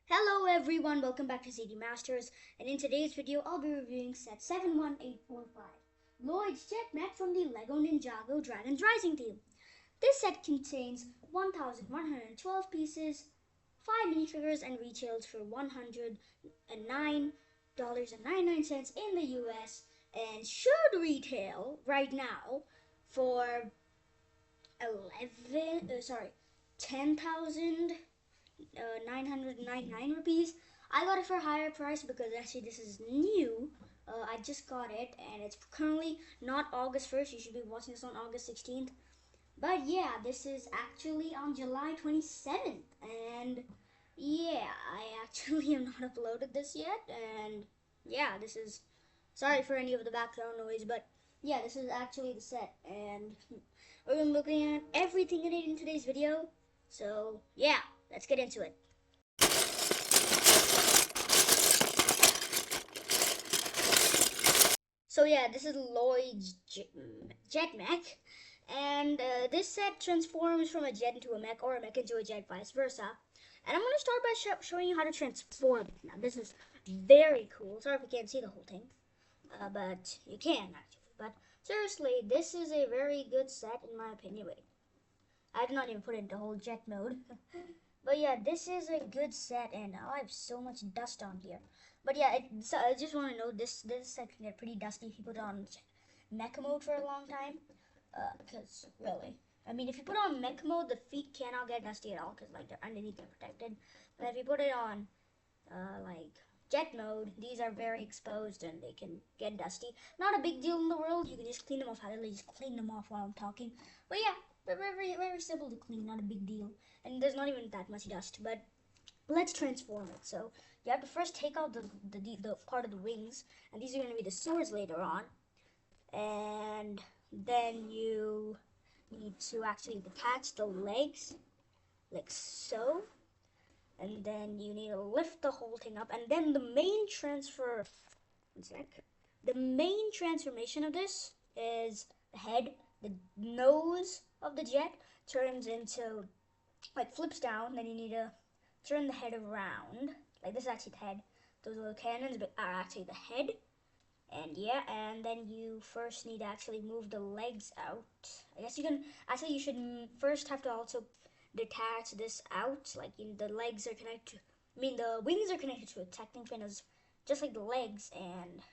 Hello everyone, welcome back to CD Masters, and in today's video I'll be reviewing set 71845, Lloyd's Jet Mech from the LEGO Ninjago Dragon's Rising theme. This set contains 1,112 pieces, 5 mini triggers, and retails for $109.99 in the US, and should retail right now for 10,999 rupees. I got it for a higher price because actually this is new. I just got it and it's currently not August 1st. You should be watching this on August 16th. But yeah, this is actually on July 27th. And yeah, I actually have not uploaded this yet. And yeah, this is, sorry for any of the background noise, but yeah, this is actually the set. And we're going to be looking at everything in it in today's video. So yeah, let's get into it. So yeah, this is Lloyd's jet mech, and this set transforms from a jet into a mech, or a mech into a jet, vice versa. And I'm gonna start by showing you how to transform it. Now this is very cool. Sorry if you can't see the whole thing, but you can actually. But seriously, this is a very good set in my opinion. Wait, I did not even put it into whole jet mode. But yeah, this is a good set, and I have so much dust on here. But yeah, so I just want to know this set can get pretty dusty if you put it on mech mode for a long time. Because really, I mean, if you put it on mech mode, the feet cannot get dusty at all because like they're underneath, they're protected. But if you put it on like jet mode, these are very exposed and they can get dusty. Not a big deal in the world. You can just clean them off. I literally just clean them off while I'm talking. But yeah, they're very simple to clean. Not a big deal. And there's not even that much dust. But let's transform it. So you have to first take out the part of the wings, and these are going to be the swords later on. And then you need to actually detach the legs like so, and then you need to lift the whole thing up, and then the main the main transformation of this is the head. The nose of the jet turns into, like, flips down, then you need to turn the head around. Like, this is actually the head. Those little cannons are actually the head. And yeah, and then you first need to actually move the legs out. I guess you can, actually you should first have to also detach this out. Like, the legs are connected to, the wings are connected to a technic fin, just like the legs. And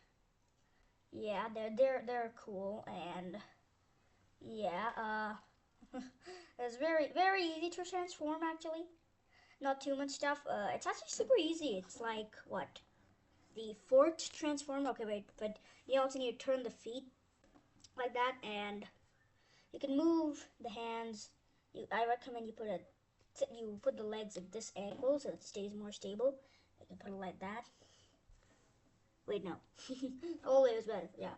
yeah, they're cool. And yeah, it's very easy to transform actually. Not too much stuff. It's actually super easy. It's like, what, the fourth transform? Okay, wait, but you also need to turn the feet like that, and you can move the hands. I recommend you put the legs at this angle so it stays more stable. You can put it like that. Wait, no. Old way was better. Yeah.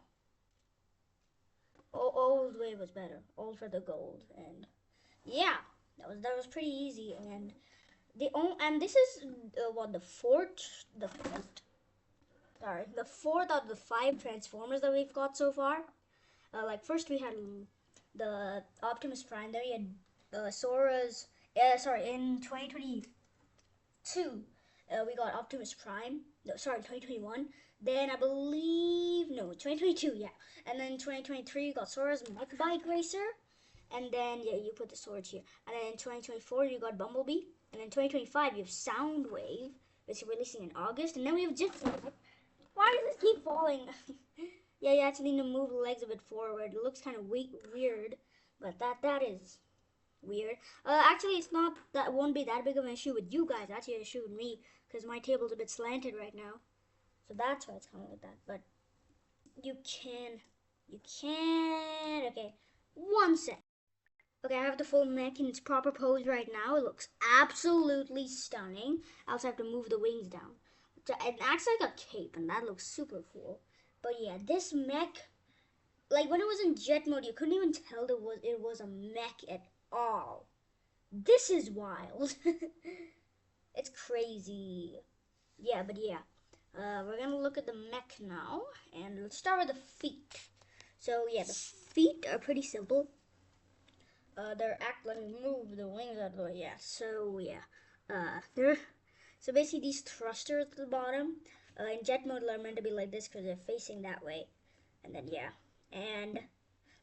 Old way was better. Old for the gold. And yeah, that was pretty easy. And this is what, the fourth out of the 5 transformers that we've got so far. Like, first we had the Optimus Prime. Then we had Sora's. In 2022, we got Optimus Prime. No, sorry, 2021. Then I believe, no, 2022, yeah. And then 2023, you got Sora's Mech Bike Racer. And then, yeah, you put the swords here. And then in 2024, you got Bumblebee. And then 2025, you have Soundwave, which is releasing in August. And then we have Jitfly. Why does this keep falling? Yeah, you actually need to move the legs a bit forward. It looks kind of weird, but that is weird. Actually, it's not, that won't be that big of an issue with you guys. Actually, an issue with me, because my table's a bit slanted right now. So that's why it's kind of like that. But you can, okay, one sec. Okay, I have the full neck in its proper pose right now. It looks absolutely stunning. I also have to move the wings down. It acts like a cape, and that looks super cool. But yeah, this mech, like, when it was in jet mode, you couldn't even tell it was a mech at all. This is wild. It's crazy. Yeah, but yeah. We're gonna look at the mech now, and let's start with the feet. So yeah, the feet are pretty simple. Let me move the wings out of the way. Yeah, so yeah. So basically these thrusters at the bottom, in jet mode are meant to be like this because they're facing that way. And then yeah, and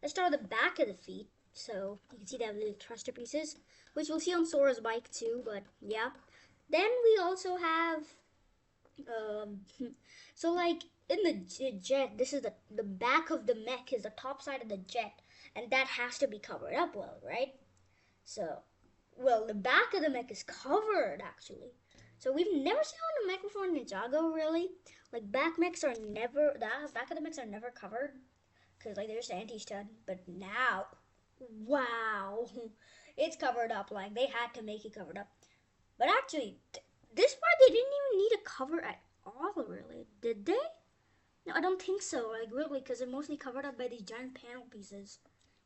let's start with the back of the feet. So you can see they have little thruster pieces, which we'll see on Sora's bike too, but yeah. Then we also have, um, so like in the jet, this is the back of the mech is the top side of the jet, and that has to be covered up well, right? So, well, the back of the mech is covered actually. So we've never seen on a mech before in Ninjago, really. Like back mechs are never, the back of the mechs are never covered because like they're just anti-stud. But now, wow, it's covered up. Like they had to make it covered up. But actually, this part they didn't even need a cover at all, really. Did they? No, I don't think so. Like really, because they're mostly covered up by these giant panel pieces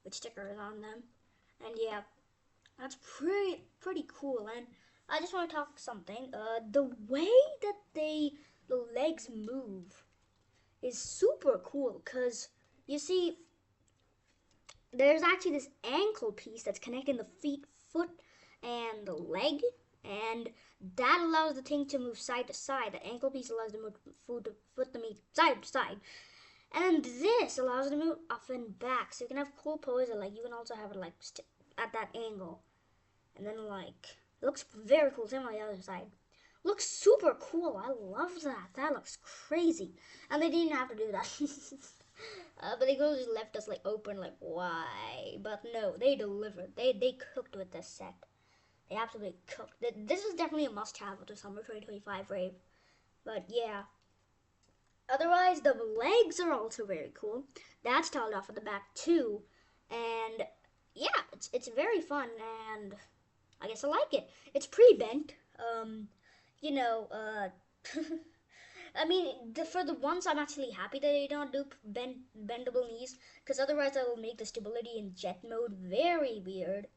with stickers on them. And yeah, that's pretty cool. And I just want to talk something. The way that the legs move is super cool. Cause you see, there's actually this ankle piece that's connecting the foot, and the leg, and that allows the thing to move side to side. The ankle piece allows the foot to move side to side. And this allows it to move up and back. So you can have cool poses, like you can also have it like at that angle. And then like, it looks very cool. Same on the other side. Looks super cool. I love that. That looks crazy. And they didn't have to do that. But they could have just left us like open, like why? But no, they delivered. They cooked with this set. They absolutely cooked. This is definitely a must-have with the summer 2025 rave. But yeah. Otherwise, the legs are also very cool. That's tiled off at the back too, and yeah, it's very fun, and I guess I like it. It's pre-bent. You know, I mean, for the ones I'm actually happy that they don't do bendable knees, because otherwise that will make the stability in jet mode very weird.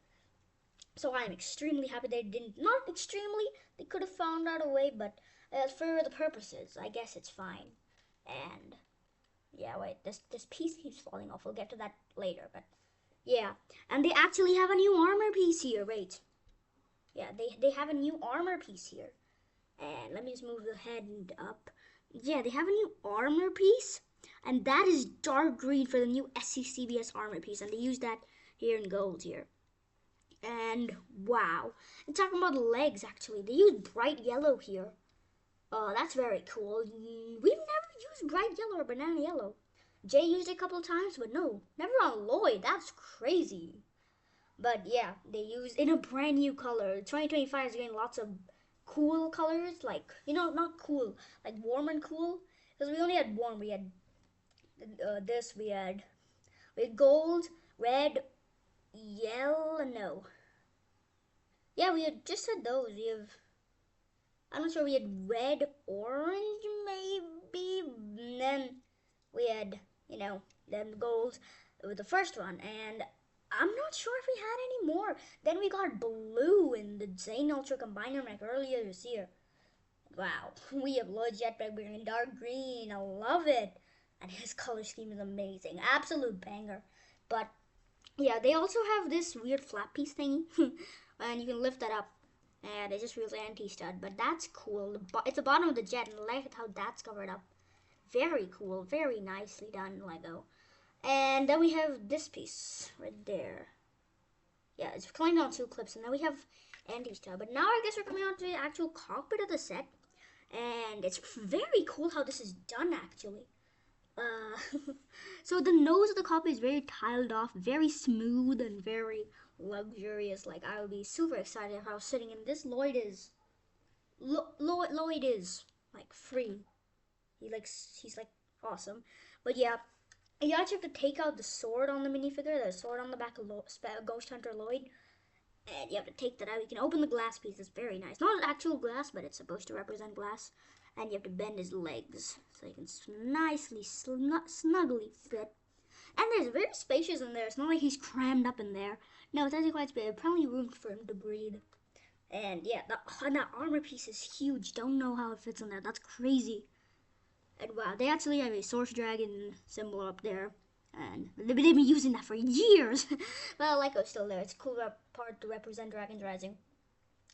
So I'm extremely happy they didn't. Not extremely. They could have found out a way, but for the purposes, I guess it's fine. And yeah, wait, this piece keeps falling off. We'll get to that later, but yeah. And they actually have a new armor piece here. Wait. Yeah, they have a new armor piece here. And let me just move the head up. Yeah, they have a new armor piece, and that is dark green for the new SCCBS armor piece, and they use that here in gold here. And wow, and talking about the legs, actually, they use bright yellow here. That's very cool. We've never used bright yellow or banana yellow. Jay used it a couple times, but no, never on Lloyd. That's crazy. But yeah, they use in a brand new color. 2025 is getting lots of cool colors, like, you know, not cool, like warm and cool. Because we only had warm. We had this. We had gold, red, yellow. No. Yeah, we had just had those. We have. I'm not sure. We had red, orange, maybe. And then we had, you know, then gold with the first one. And I'm not sure if we had any more. Then we got blue in the Zane Ultra Combiner Mech earlier this year. Wow. We have Lloyd Jetpack in dark green. I love it. And his color scheme is amazing. Absolute banger. But yeah, they also have this weird flap piece thingy. And you can lift that up. And it just feels anti-stud, but that's cool. It's the bottom of the jet, and I like how that's covered up. Very cool, very nicely done, Lego. And then we have this piece right there. Yeah, it's climbing on two clips, and then we have anti-stud. But now I guess we're coming on to the actual cockpit of the set. And it's very cool how this is done, actually. So the nose of the cockpit is very tiled off, very smooth, and very luxurious. Like, I would be super excited if I was sitting in this. Lloyd is like free. He's like awesome. But yeah, you actually have to take out the sword on the minifigure. The sword on the back of Ghost Hunter Lloyd, and you have to take that out. You can open the glass piece. It's very nice. Not actual glass, but it's supposed to represent glass. And you have to bend his legs so you can nicely, snugly fit. And there's very spacious in there. It's not like he's crammed up in there. No, it's actually quite spacious. Plenty of room for him to breathe. And yeah, that armor piece is huge. Don't know how it fits in there. That's crazy. And wow, they actually have a Source Dragon symbol up there. And they've been using that for years. But I like it's still there. It's a cool part to represent Dragons Rising.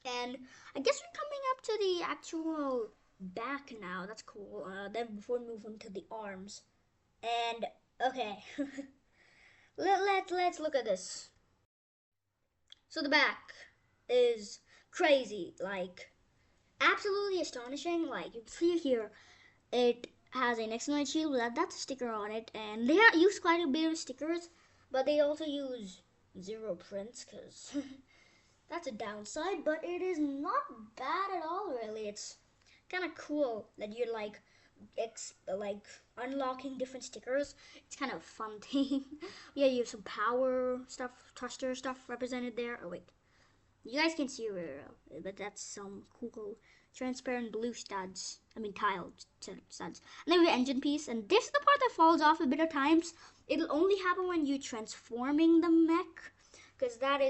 And I guess we're coming up to the actual back now. That's cool. Then before we move on to the arms. And okay, let's look at this. So the back is crazy, like absolutely astonishing. Like you can see here, it has an excellent shield. That's a sticker on it, and they use quite a bit of stickers, but they also use zero prints because that's a downside. But it is not bad at all, really. It's kind of cool that you're like unlocking different stickers. It's kind of fun thing. Yeah, you have some power stuff, thruster stuff represented there. Oh wait, you guys can see very well, but that's some cool transparent blue studs. I mean tiled studs. And then we have engine piece, and this is the part that falls off a bit of times. It'll only happen when you're transforming the mech, because that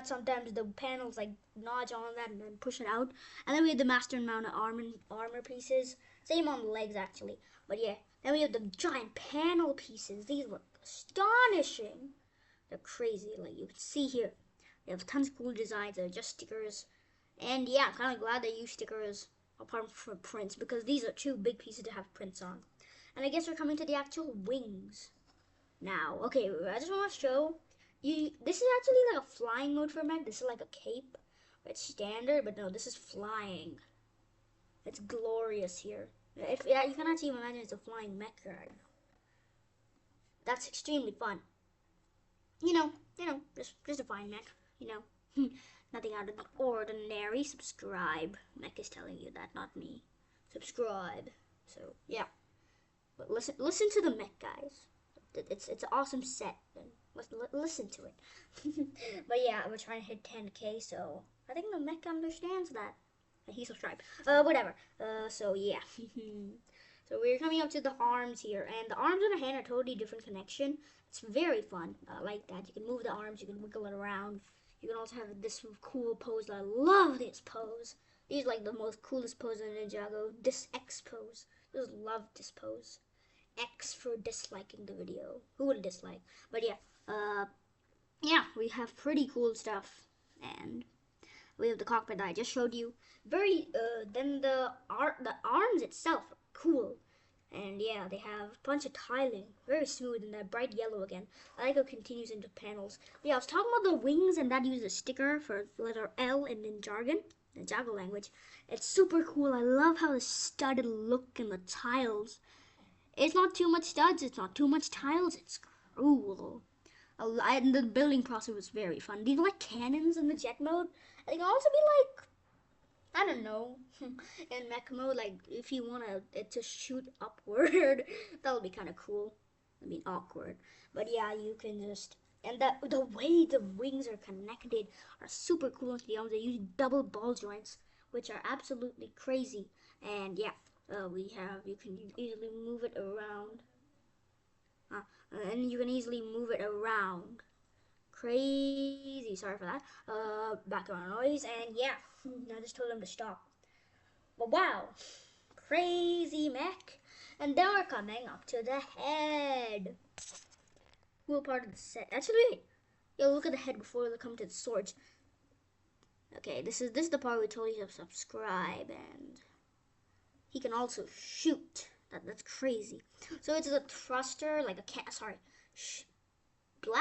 sometimes the panels like notch on that and then push it out. And then we have the master mount of armor pieces. Same on the legs actually. But yeah, then we have the giant panel pieces. These look astonishing. They're crazy. Like you can see here, they have tons of cool designs. They're just stickers. And yeah, I'm kind of glad they use stickers apart from prints, because these are two big pieces to have prints on. And I guess we're coming to the actual wings now. Okay, I just want to show you. This is actually like a flying mode for mech. This is like a cape. It's standard, but no, this is flying. It's glorious here. If yeah, you can actually imagine it's a flying mech right now. That's extremely fun. You know, just a fine mech. You know. Nothing out of the ordinary. Subscribe. Mech is telling you that, not me. Subscribe. So yeah, but listen to the mech, guys. It's an awesome set. Listen to it. But yeah, we're trying to hit 10K, so I think the mech understands that. He subscribed. Whatever. So yeah. So we're coming up to the arms here, and the arms and the hand are totally different connection. It's very fun. I like that. You can move the arms. You can wiggle it around. You can also have this cool pose. I love this pose. These are like the most coolest pose in Ninjago. This X pose. Just love this pose. X for disliking the video. Who would dislike? But yeah, we have pretty cool stuff, and we have the cockpit that I just showed you. Then the arms itself are cool. And yeah, they have a bunch of tiling, very smooth, and that bright yellow again. I like how it continues into panels. But yeah, I was talking about the wings, and that uses a sticker for letter L in Ninjago language. It's super cool. I love how the studded look and the tiles. It's not too much studs, it's not too much tiles, it's cool. And the building process was very fun. These are like cannons in the jet mode. And they can also be like, I don't know, in mech mode, like if you want it to shoot upward, that'll be kind of cool. I mean, awkward. But yeah, you can just, and the way the wings are connected are super cool into the arms. They use double ball joints, which are absolutely crazy. And yeah, you can easily move it around. And you can easily move it around. Crazy, sorry for that. Background noise, and yeah, I just told him to stop. But wow, crazy mech. And then we're coming up to the head. Cool part of the set. Actually, wait. Yo, look at the head before we come to the swords. Okay, this is the part we told you to subscribe, and he can also shoot. That's crazy. So it's a thruster, like a blasters in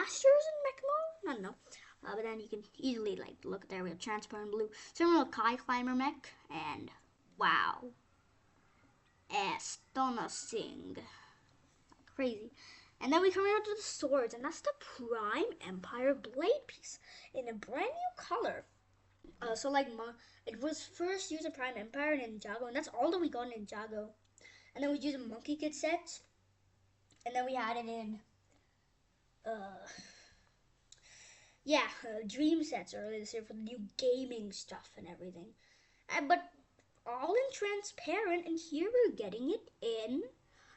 mech mode? I don't know. But then you can easily like look there. We have transparent blue. Similar to Kai Climber mech, and wow, astonishing, crazy. And then we come out to the swords, and that's the Prime Empire blade piece in a brand new color. So like it was first used in Prime Empire and Ninjago, and that's all that we got in Ninjago. And then we used a Monkey Kid set, and then we had it in dream sets earlier this year for the new gaming stuff and everything. But all in transparent, and here we're getting it in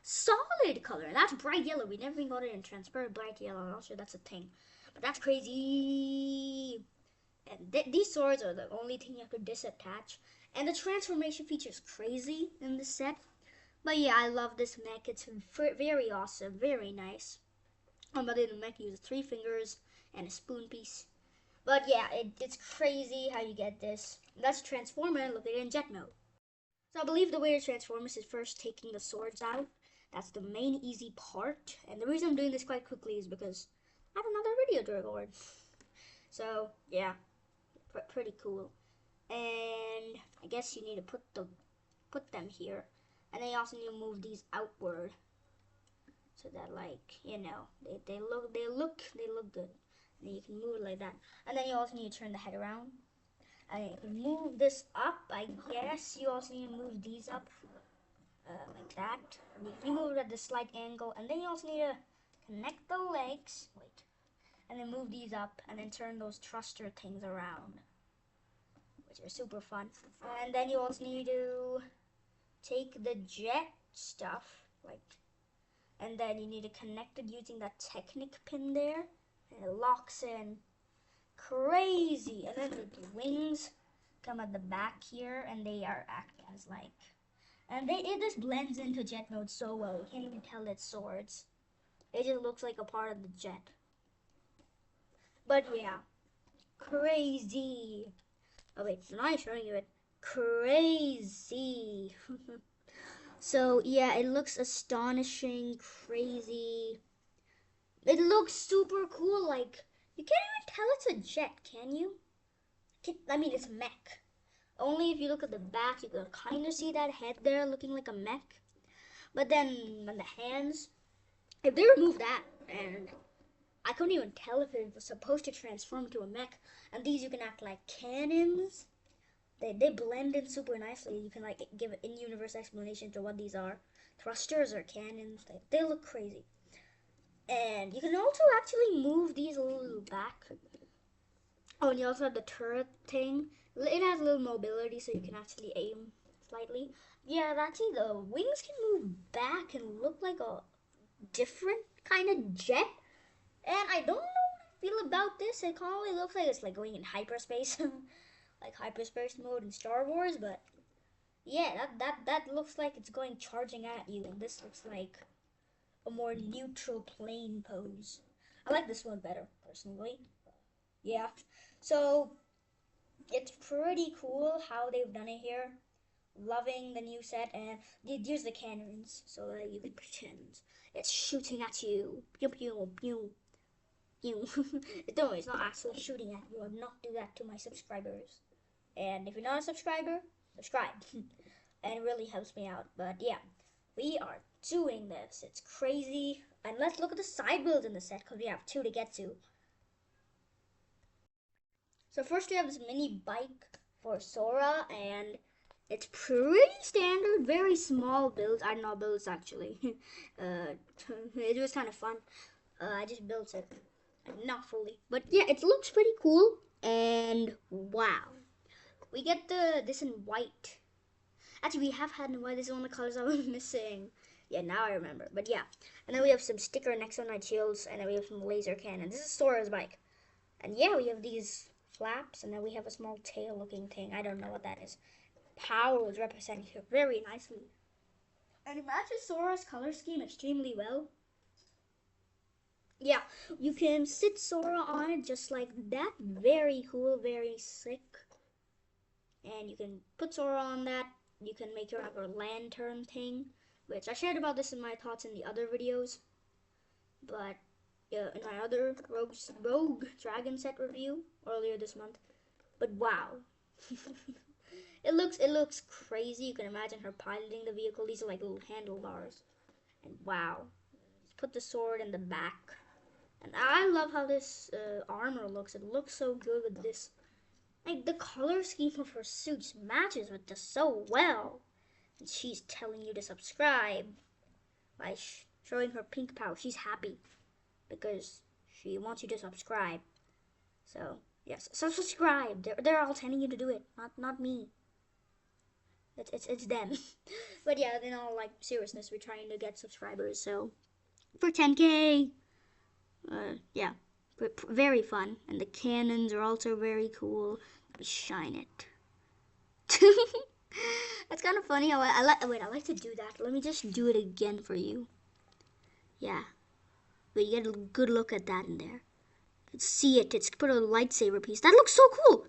solid color. That's bright yellow. We never got it in transparent bright yellow. I'm not sure that's a thing, but that's crazy. And these swords are the only thing you have to disattach. And the transformation feature is crazy in this set. But yeah, I love this mech. It's very awesome, very nice. But the mech uses 3 fingers and a spoon piece. But yeah, it's crazy how you get this. That's Transformer and look at it in jet mode. So I believe the way to transform is first taking the swords out. That's the main easy part. And the reason I'm doing this quite quickly is because I have another video to record. So yeah, pretty cool. And I guess you need to put them here, and then you also need to move these outward so that, like, you know, they look good. And then you can move it like that, and then you also need to turn the head around, and you can move this up. I guess you also need to move these up like that. And you can move it at the slight angle, and then you also need to connect the legs. Wait, and then move these up, and then turn those thruster things around, which are super fun. And then you also need to take the jet stuff, like, and then you need to connect it using that Technic pin there, and it locks in crazy. And then the wings come at the back here, and they are act as like, and it just blends into jet mode so well. You can't even tell it's swords. It just looks like a part of the jet. But yeah, crazy. Oh wait, so now I'm showing you it. Crazy. So yeah, it looks astonishing, crazy. It looks super cool. Like, you can't even tell it's a jet, can you? I mean, it's a mech. Only if you look at the back, you can kind of see that head there looking like a mech. But then on the hands, if they remove that, and I couldn't even tell if it was supposed to transform to a mech. And these you can act like cannons. They blend in super nicely. You can like give an in-universe explanation to what these are. Thrusters or cannons. They look crazy. And you can also actually move these a little back. Oh, and you also have the turret thing. It has a little mobility, so you can actually aim slightly. Yeah, actually the wings can move back and look like a different kind of jet. And I don't know what I feel about this. It probably looks like it's like going in hyperspace. Like hyperspace mode in Star Wars, but yeah, that looks like it's going charging at you, and this looks like a more neutral plane pose. I like this one better, personally. Yeah, so it's pretty cool how they've done it here. Loving the new set, and here's the cannons, so that you can pretend it's shooting at you. Pew pew pew pew. Don't worry, it's not actually shooting at you. I'll not do that to my subscribers. And if you're not a subscriber, subscribe. And it really helps me out. But yeah, we are doing this. It's crazy. And let's look at the side builds in the set, because we have two to get to. So first we have this mini bike for Sora, and it's pretty standard, very small builds. I don't know builds actually. It was kind of fun. I just built it, not fully. But yeah, it looks pretty cool. And wow. We get this in white. Actually, we have had in white. This is one of the colors I was missing. Yeah, now I remember. But yeah. And then we have some sticker next on our shields. And then we have some laser cannon. This is Sora's bike. And yeah, we have these flaps. And then we have a small tail looking thing. I don't know what that is. Power was represented here very nicely. And it matches Sora's color scheme extremely well. Yeah, you can sit Sora on it just like that. Very cool, very sick. And you can put Sora on that. You can make your have a lantern thing, which I shared about this in my thoughts in the other videos. But in my other Rogue Dragon set review earlier this month. But wow, it looks crazy. You can imagine her piloting the vehicle. These are like little handlebars, and wow, put the sword in the back. And I love how this armor looks. It looks so good with this. Like, the color scheme of her suits matches with this so well. And she's telling you to subscribe by showing her pink pouch. She's happy because she wants you to subscribe. So, yes, so subscribe. They're all telling you to do it, not me. It's them. But yeah, in all like seriousness, we're trying to get subscribers. So for 10K, yeah, very fun. And the cannons are also very cool. We shine it. That's kind of funny. I like to do that. Let me just do it again for you. Yeah, but you get a good look at that in there. see it. It's put a lightsaber piece. That looks so cool.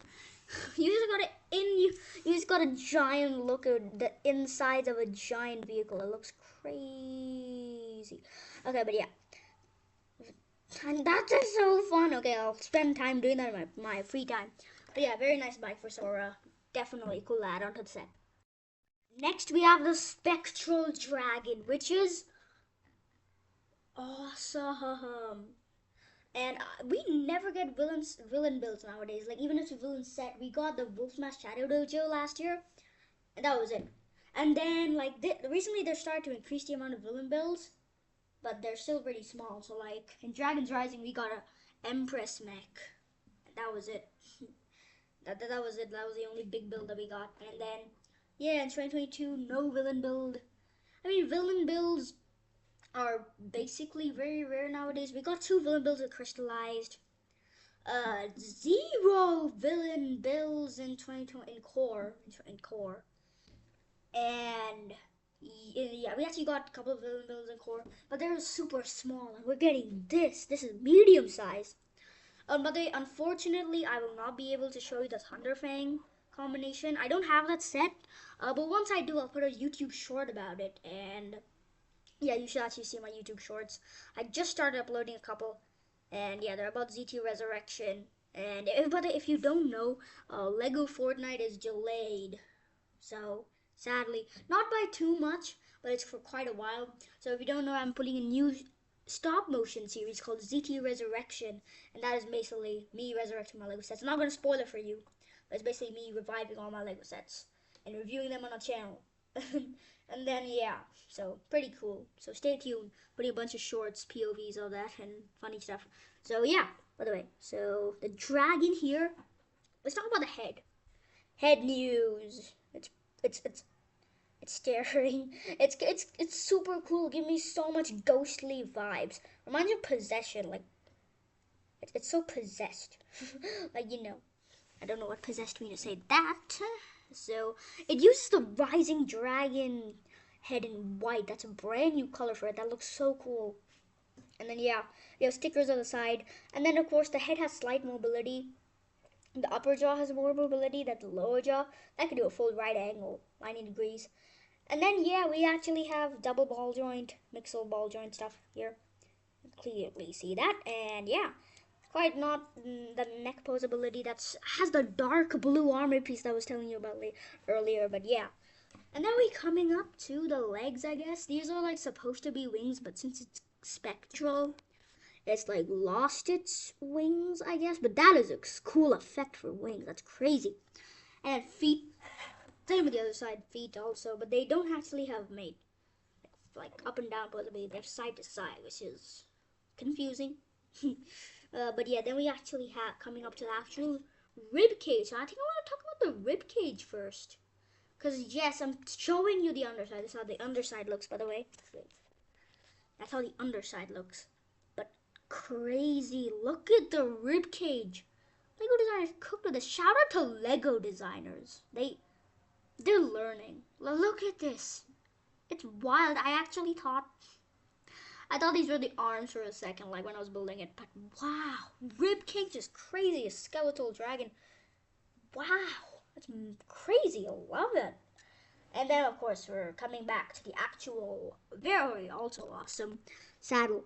You just got you just got a giant look at the insides of a giant vehicle. It looks crazy. Okay, but yeah. And that is so fun. Okay, I'll spend time doing that in my free time. But yeah, very nice bike for Sora. Definitely cool add on to the set. Next, we have the Spectral Dragon, which is awesome. And we never get villain builds nowadays. Like even if it's a villain set, we got the Wolfsmash Shadow Dojo last year, and that was it. And then like recently they started to increase the amount of villain builds, but they're still pretty small. So like in Dragon's Rising, we got a Empress Mech. And that was it. that was it. That was the only big build that we got. And then yeah, in 2022, no villain build. I mean, villain builds are basically very rare nowadays. We got 2 villain builds that crystallized. 0 villain builds in 2020 in core. And yeah, we actually got a couple of villain builds in core, but they're super small, and we're getting this. This is medium size. But unfortunately, I will not be able to show you the Thunderfang combination. I don't have that set, but once I do, I'll put a YouTube short about it. And yeah, you should actually see my YouTube shorts. I just started uploading a couple, and yeah, they're about ZT Resurrection. And if you don't know, Lego Fortnite is delayed, so sadly, not by too much, but it's for quite a while. So if you don't know, I'm putting a new stop motion series called ZT Resurrection, and that is basically me resurrecting my Lego sets. I'm not going to spoil it for you, but it's basically me reviving all my Lego sets and reviewing them on a channel. And then yeah, so pretty cool. So stay tuned, putting a bunch of shorts, POVs, all that, and funny stuff. So yeah, by the way, so the dragon here, let's talk about the head. Head news. It's staring. It's super cool. Give me so much ghostly vibes. Reminds me of Possession. Like it's so possessed. Like I don't know what possessed me to say that. So it uses the rising dragon head in white. That's a brand new color for it. That looks so cool. And then yeah, we have stickers on the side. And then of course the head has slight mobility. The upper jaw has more mobility than the lower jaw. That can do a full right angle, 90 degrees. And then yeah, we actually have double ball joint, mixel ball joint stuff here. Clearly see that. And yeah, quite not the neck posability that has the dark blue armor piece that I was telling you about earlier, but yeah. And then we coming up to the legs, I guess. These are like supposed to be wings, but since it's spectral, it's like lost its wings, I guess. But that is a cool effect for wings. That's crazy. And feet, same with the other side, feet also, but they don't actually have mate. Like up and down possibly, they're side to side, which is confusing. But yeah, then we actually have coming up to the actual rib cage. So I think I want to talk about the rib cage first. Because yes, I'm showing you the underside. This is how the underside looks, by the way. That's how the underside looks. But crazy. Look at the rib cage. Lego designers cooked with this. Shout out to Lego designers. They're learning. Look at this. It's wild. I thought these were the arms for a second, like when I was building it. But wow, rib cage is crazy. A skeletal dragon. Wow, that's crazy. I love it. And then, of course, we're coming back to the actual, very also awesome saddle.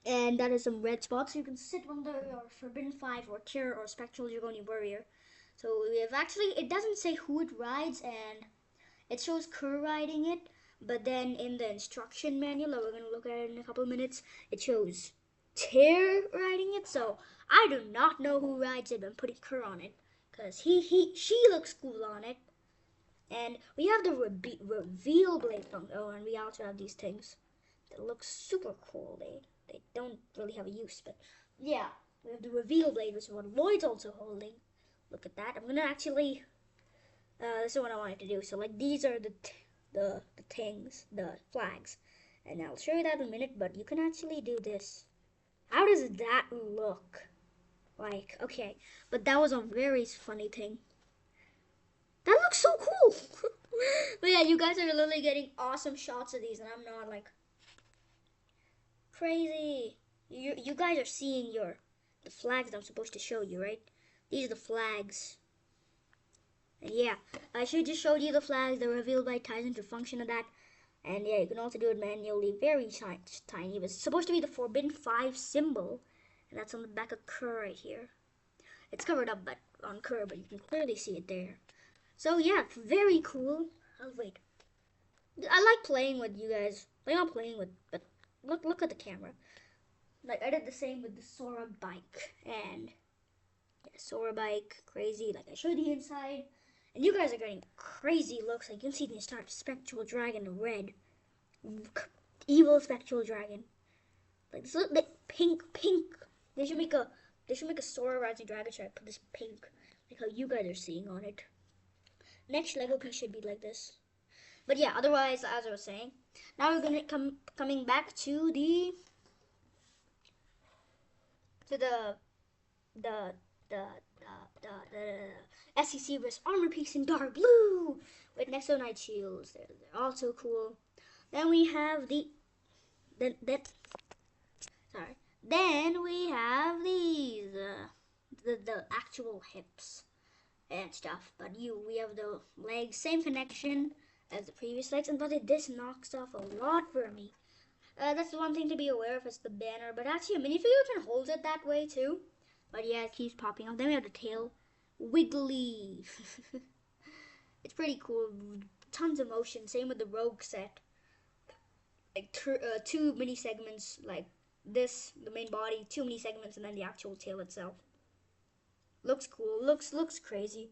And that is some red spots. So you can sit under your Forbidden 5 or Cure or Spectral Dragonian Warrior. So we have actually, it doesn't say who it rides, and it shows Kerr riding it. But then in the instruction manual that we're going to look at in a couple of minutes, it shows Tear riding it. So I do not know who rides it. I'm putting Kerr on it because she looks cool on it. And we have the reveal blade from, and we also have these things that look super cool. They don't really have a use, but yeah, we have the reveal blade, which is what Lloyd's also holding. Look at that. I'm gonna actually, this is what I wanted to do. So like these are the things, the flags, and I'll show you that in a minute. But you can actually do this. How does that look? Like okay, but that was a very funny thing. That looks so cool. But yeah, you guys are literally getting awesome shots of these, and I'm not like crazy. You guys are seeing the flags that I'm supposed to show you, right? These are the flags. And yeah, I should just show you the flags that revealed by Titan to function of that. And yeah, you can also do it manually, very tiny. It's supposed to be the Forbidden 5 symbol, and that's on the back of Kerr right here. It's covered up but on Kerr, but you can clearly see it there. So yeah, very cool. Oh wait, I like playing with you guys. Like not playing with, but look at the camera. Like I did the same with the Sora bike, and yeah, Sora bike, crazy. Like I showed the inside, and you guys are getting crazy looks. Like you can see the start spectral dragon red, evil spectral dragon. Like this look like pink. They should make a Sora rising dragon stripe. Put this pink, like how you guys are seeing on it. Next Lego piece should be like this. But yeah, otherwise, as I was saying, now we're gonna coming back to the the the SEC vs armor piece in dark blue with Nexo Knight shields. They're also cool. Then we have Then we have these the actual hips and stuff. But we have the legs, same connection as the previous legs, but this knocks off a lot for me. That's the one thing to be aware of, is the banner. But actually, a minifigure can hold it that way too. But yeah, it keeps popping up. Then we have the tail, wiggly. It's pretty cool. Tons of motion. Same with the Rogue set. Like two mini segments, like this, the main body, two mini segments, and then the actual tail itself. Looks cool. Looks crazy.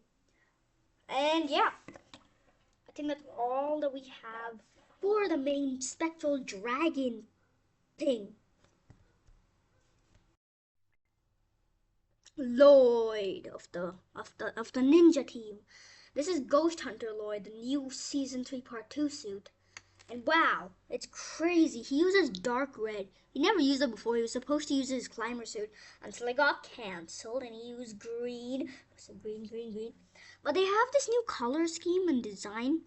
And yeah, I think that's all that we have for the main spectral dragon thing. Lloyd of the ninja team. This is Ghost Hunter Lloyd, the new season 3 part 2 suit. And wow, it's crazy. He uses dark red. He never used it before. He was supposed to use his climber suit until it got cancelled, and he used green. So green. But they have this new color scheme and design.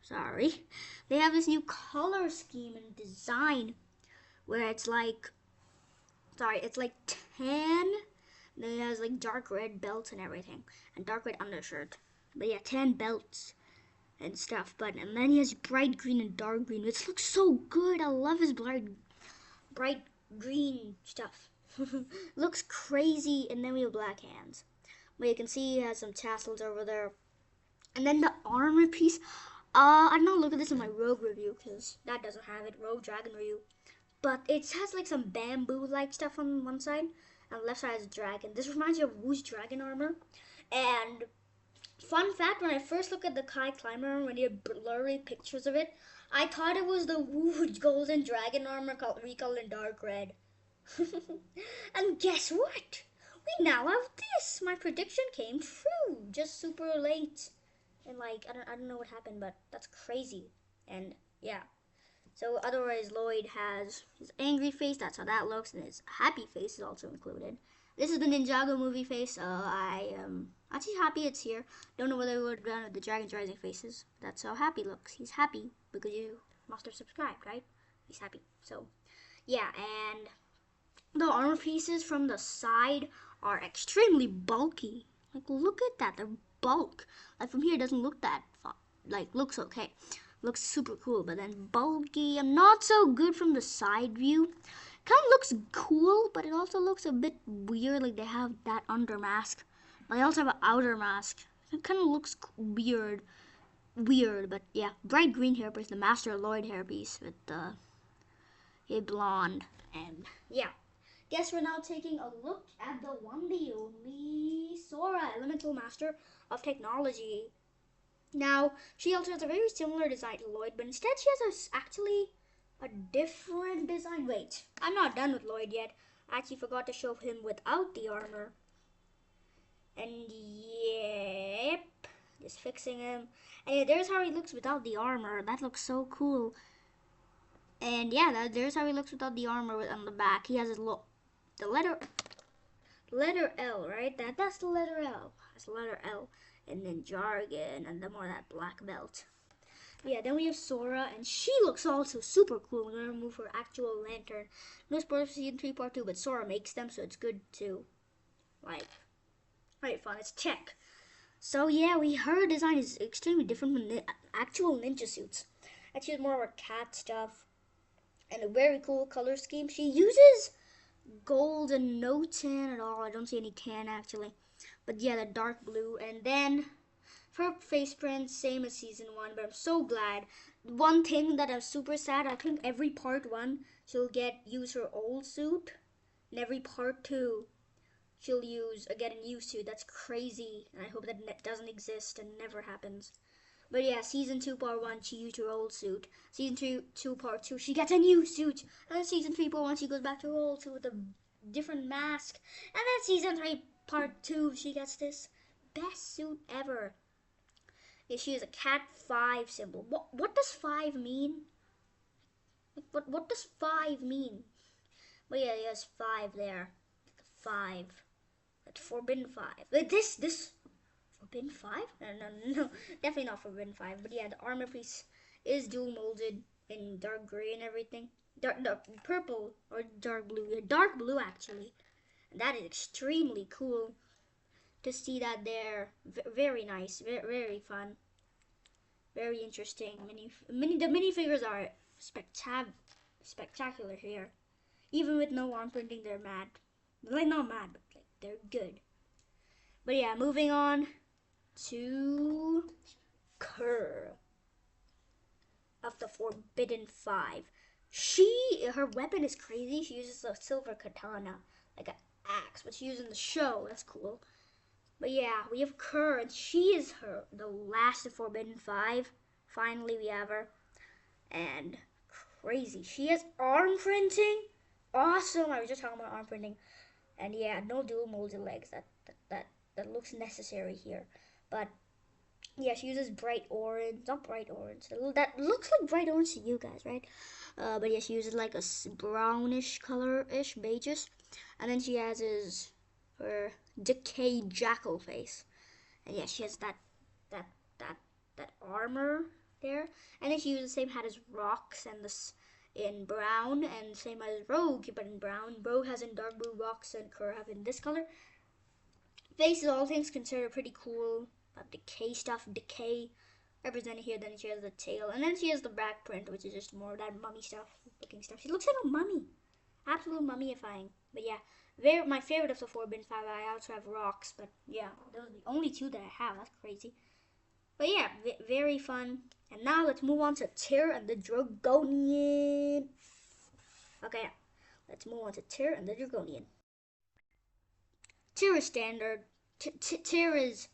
Sorry. They have this new color scheme and design where it's like tan. Then it has like dark red belts and everything, and dark red undershirt. But yeah, tan belts and stuff. And then he has bright green and dark green, which looks so good. I love his bright green stuff. Looks crazy. And then we have black hands. But you can see he has some tassels over there. And then the armor piece. I don't look at this in my Rogue review because that doesn't have it. Rogue Dragon review. But it has like some bamboo-like stuff on one side, and the left side is a dragon. This reminds me of Wu's dragon armor. And fun fact, when I first looked at the Kai Climber, when you had blurry pictures of it, I thought it was the Wu golden dragon armor recolored in dark red. And guess what? We now have this. My prediction came true. Just super late. And like, I don't know what happened, but that's crazy. And yeah. So otherwise, Lloyd has his angry face. That's how that looks, and his happy face is also included. This is the Ninjago movie face. I am actually happy it's here. Don't know whether it would have done with the Dragon's Rising faces. That's how happy looks. He's happy because you must have subscribed, right? He's happy. So yeah, and the armor pieces from the side are extremely bulky. Like look at that, they're bulk. Like from here, it doesn't look that looks okay. Looks super cool, but then bulky. I'm not so good from the side view. Kind of looks cool, but it also looks a bit weird. Like they have that under mask, but they also have an outer mask. It kind of looks weird. But yeah, bright green hairpiece, the Master Lloyd hairpiece with a blonde, and yeah. Guess we're now taking a look at the one, the only Sora, Elemental Master of Technology. Now, she also has a very similar design to Lloyd, but instead she has actually a different design. Wait, I'm not done with Lloyd yet. I actually forgot to show him without the armor. And yep, just fixing him. And yeah, there's how he looks without the armor. That looks so cool. And yeah, there's how he looks without the armor on the back. He has his the letter L, right? That's the letter L. That's the letter L. And then jargon, and then more of that black belt. Yeah, then we have Sora, and she looks also super cool. We're gonna remove her actual lantern. No spoilers for season 3, part 2, but Sora makes them, so it's good too. Like, right, fun. It's check. So yeah, her design is extremely different from the actual ninja suits. And she has more of her cat stuff and a very cool color scheme. She uses gold and no tan at all. I don't see any tan actually. But yeah, the dark blue. And then her face print, same as season 1, but I'm so glad. One thing that I'm super sad, I think every part 1, she'll use her old suit. And every part 2, she'll get a new suit. That's crazy. And I hope that doesn't exist and never happens. But yeah, season 2, part 1, she used her old suit. Season 2, part 2, she gets a new suit. And then season 3, part 1, she goes back to her old suit with a different mask. And then season 3, part 2, she gets this best suit ever. Yeah, she has a cat 5 symbol. What does 5 mean? What does 5 mean? But yeah, he has 5 there. 5. That's Forbidden 5. Like this Forbidden 5? No, definitely not Forbidden 5. But yeah, the armor piece is dual molded in dark gray and everything. Dark purple or dark blue. Yeah, dark blue actually. And that is extremely cool to see that there. Very nice, very fun, very interesting. The minifigures are spectacular here. Even with no arm printing, they're mad. Like not mad, but like they're good. But yeah, moving on to Kerr of the Forbidden 5. Her weapon is crazy. She uses a silver katana, like an axe, but she uses in the show. That's cool. But yeah, we have Kerr, and she is the last of Forbidden 5. Finally, we have her. And crazy. She has arm printing. Awesome. I was just talking about arm printing. And yeah, no dual molded legs. That looks necessary here. But yeah, she uses bright orange. Not bright orange. That looks like bright orange to you guys, right? But yeah, she uses like a brownish color-ish, beigeish. And then she has her decayed jackal face. And yeah, she has that armor there. And then she uses the same hat as Rox and this in brown, and same as Rogue, but in brown. Rogue has in dark blue, Rox and Kerr have in this color. Face is all things considered pretty cool. Decay stuff, decay represented here. Then she has the tail, and then she has the back print, which is just more of that mummy stuff, looking stuff. She looks like a mummy, absolute mummifying. But yeah, my favorite of the Forbidden 5. I also have Rox, but yeah, those are the only 2 that I have. That's crazy. But yeah, very fun. And now let's move on to Tyr and the Dragonian. Okay, let's move on to Tyr and the Dragonian. Tyr is standard. Tyr is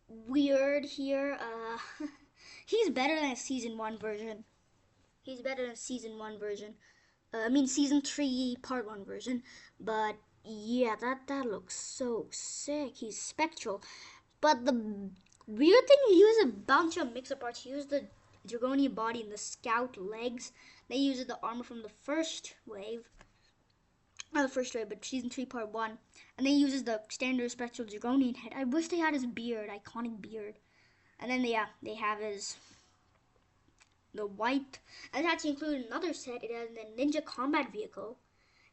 weird here. He's better than a season 1 version. I mean season 3 part 1 version. But yeah, that looks so sick. He's spectral. But the weird thing, he used a bunch of mix-up parts. He used the Dragonian body and the scout legs. They used the armor from the first wave. Not the first wave, but season 3 part 1. And then he uses the standard spectral Dragonian head. I wish they had his beard, iconic beard. And then they have the white. And it's actually included another set. It has the Ninja combat vehicle.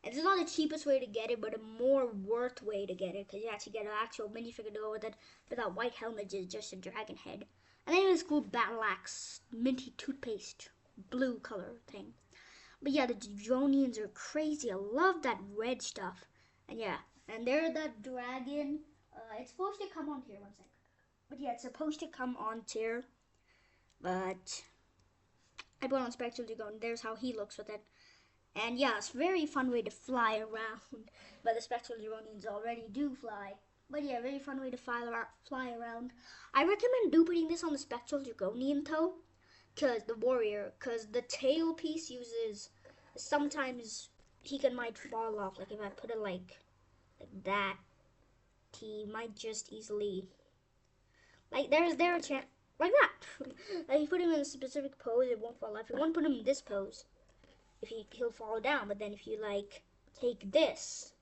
And it's not the cheapest way to get it, but a more worth way to get it, because you actually get an actual minifigure to go with it. But that white helmet is just a dragon head. And then this cool battle axe, minty toothpaste, blue color thing. But yeah, the Dragonians are crazy. I love that red stuff. And yeah, and they're that dragon. It's supposed to come on here, 1 sec. But yeah, it's supposed to come on Tyr. But I put on Spectral Dragon. There's how he looks with it. And yeah, it's a very fun way to fly around. But the Spectral Dragonians already do fly. But yeah, very fun way to fly around. I recommend duplicating this on the Spectral Dragonian though. Because the tail piece uses, sometimes might fall off. Like if I put it like that, he might just easily, like there a chance, like that. Like if you put him in a specific pose, it won't fall off. If you want to put him in this pose, he'll fall down. But then if you like take this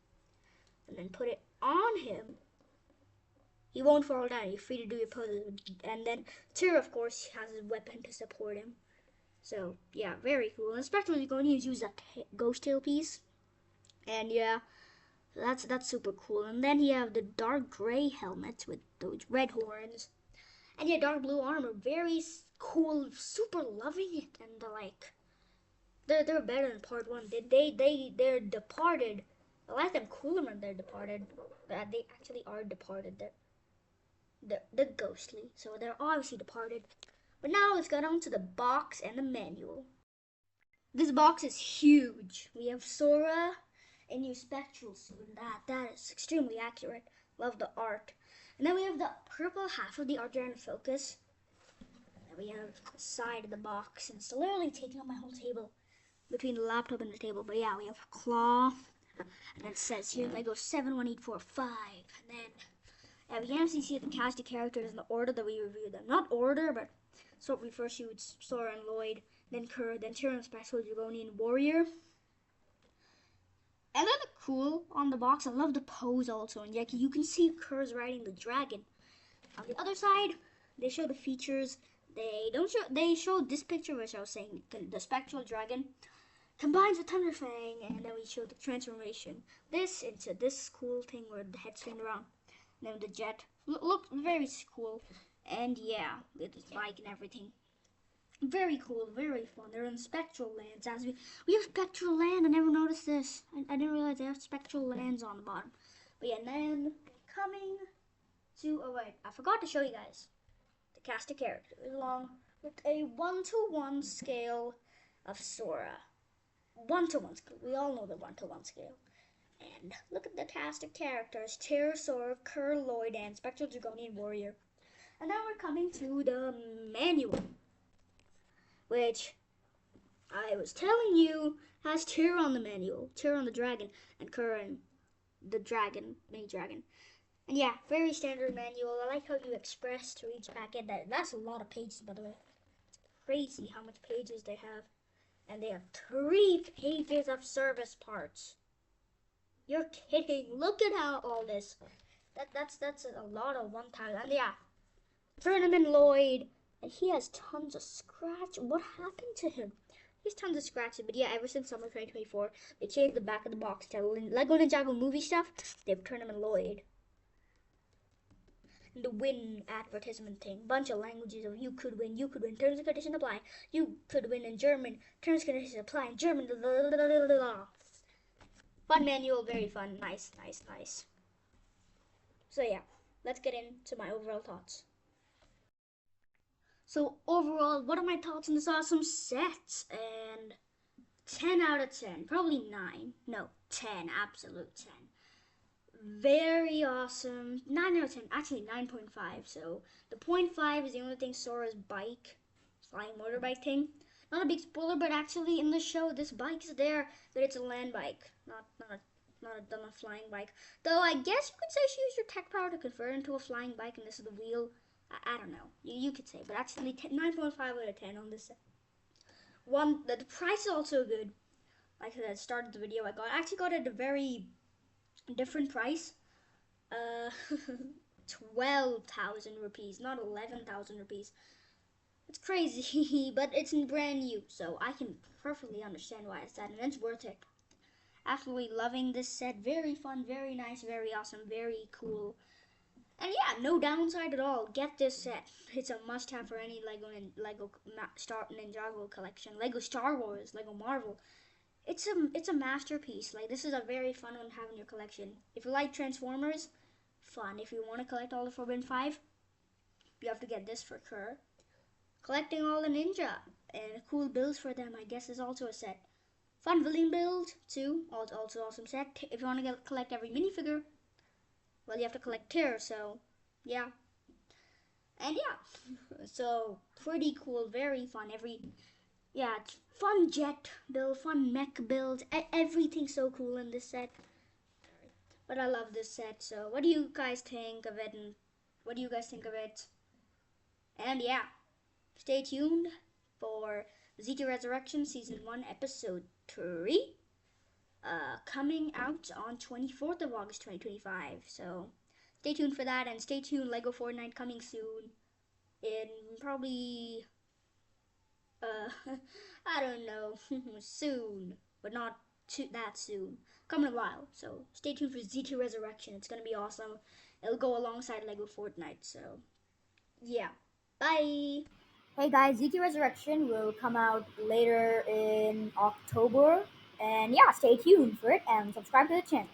and then put it on him, He won't fall down. You're free to do your poses. And then Tyr, of course, has his weapon to support him. So, yeah, very cool. And especially you're going to use that ghost tail piece. And yeah, that's super cool. And then you have the dark gray helmet with those red horns. And yeah, dark blue armor. Very cool. Super loving it. And they're better than part one. They're departed. I like them cooler when they're departed. They actually are departed. They're ghostly, so they're obviously departed. But now let's get on to the box and the manual. This box is huge. We have Sora, a new spectral suit. That is extremely accurate. Love the art. And then we have the purple half of the art trying to focus. And we have the side of the box, and it's literally taking up my whole table between the laptop and the table. But yeah, we have Claw, and it says here Lego 71845, and then yeah, we can actually see the cast of characters in the order that we reviewed them. Not order, but so we first used Sora and Lloyd, then Kerr, then Tyrion Special Dragonian Warrior. And they look cool on the box. I love the pose also, and yeah, you can see Kerr's riding the dragon. On the other side, they show the features. They show this picture, which I was saying, the spectral dragon combines with Thunderfang, and then we show the transformation. This into this cool thing where the head spins around. And then the jet looked very cool, and yeah, with the bike and everything. Very cool, very fun. They're in spectral lands. As we have spectral land. I never noticed this. I didn't realize they have spectral lands on the bottom. But yeah, and then coming to I forgot to show you guys the cast of characters along with a 1-to-1 scale of Sora. 1-to-1 scale. We all know the 1-to-1 scale. And look at the cast of characters: Tyr, Sora, Kerr, Lloyd, and Spectral Dragonian Warrior. And now we're coming to the manual, which I was telling you has Tyr on the manual, Tyr on the dragon, and Kerr and the dragon, mini dragon. And yeah, very standard manual. I like how you express to each packet. That's a lot of pages, by the way. It's crazy how much pages they have. And they have 3 pages of service parts. You're kidding. Look at how all this. That's a lot of one time. And yeah, Tournament Lloyd. And he has tons of scratch. What happened to him? He has tons of scratches. But yeah, ever since summer 2024, they changed the back of the box to Lego Ninjago movie stuff. They have Tournament Lloyd. And the win advertisement thing. Bunch of languages of you could win. Terms and conditions apply. You could win in German. Terms and conditions apply in German. Fun manual, very fun, nice. So yeah, let's get into my overall thoughts. So overall, what are my thoughts on this awesome set? And 10 out of 10, probably 9, no, 10, absolute 10. Very awesome, 9 out of 10, actually 9.5, so the 0.5 is the only thing Sora's bike, flying motorbike thing. Not a big spoiler, but actually in the show, this bike is there, but it's a land bike, not a flying bike. Though I guess you could say she used her tech power to convert it into a flying bike, and this is the wheel. I don't know. You could say, but actually 9.5 out of 10 on this set. The price is also good. Like I said, started the video, I actually got it at a very different price. 12,000 rupees, not 11,000 rupees. It's crazy, but it's brand new, so I can perfectly understand why it's that, and it's worth it. Absolutely loving this set. Very fun, very nice, very awesome, very cool. And yeah, no downside at all. Get this set. It's a must-have for any Lego Ninjago collection. Lego Star Wars, Lego Marvel. It's a masterpiece. Like, this is a very fun one to have in your collection. If you like Transformers, fun. If you want to collect all the Forbidden 5, you have to get this for Kerr. Collecting all the ninja and cool builds for them, I guess, is also a set. Fun villain build too, also awesome set. If you want to collect every minifigure, well, you have to collect Tyr, so yeah. And yeah, so pretty cool, very fun. It's fun jet build, fun mech build, everything's so cool in this set. But I love this set, so what do you guys think of it, and what do you guys think of it? And yeah, stay tuned for ZT Resurrection Season 1, Episode 3. Coming out on 24th of August 2025. So stay tuned for that, and stay tuned. Lego Fortnite coming soon. In probably I don't know, soon, but not too that soon. Coming a while, so stay tuned for ZT Resurrection. It's gonna be awesome. It'll go alongside Lego Fortnite. So yeah, bye. Hey guys, ZT Resurrection will come out later in October. And yeah, stay tuned for it and subscribe to the channel.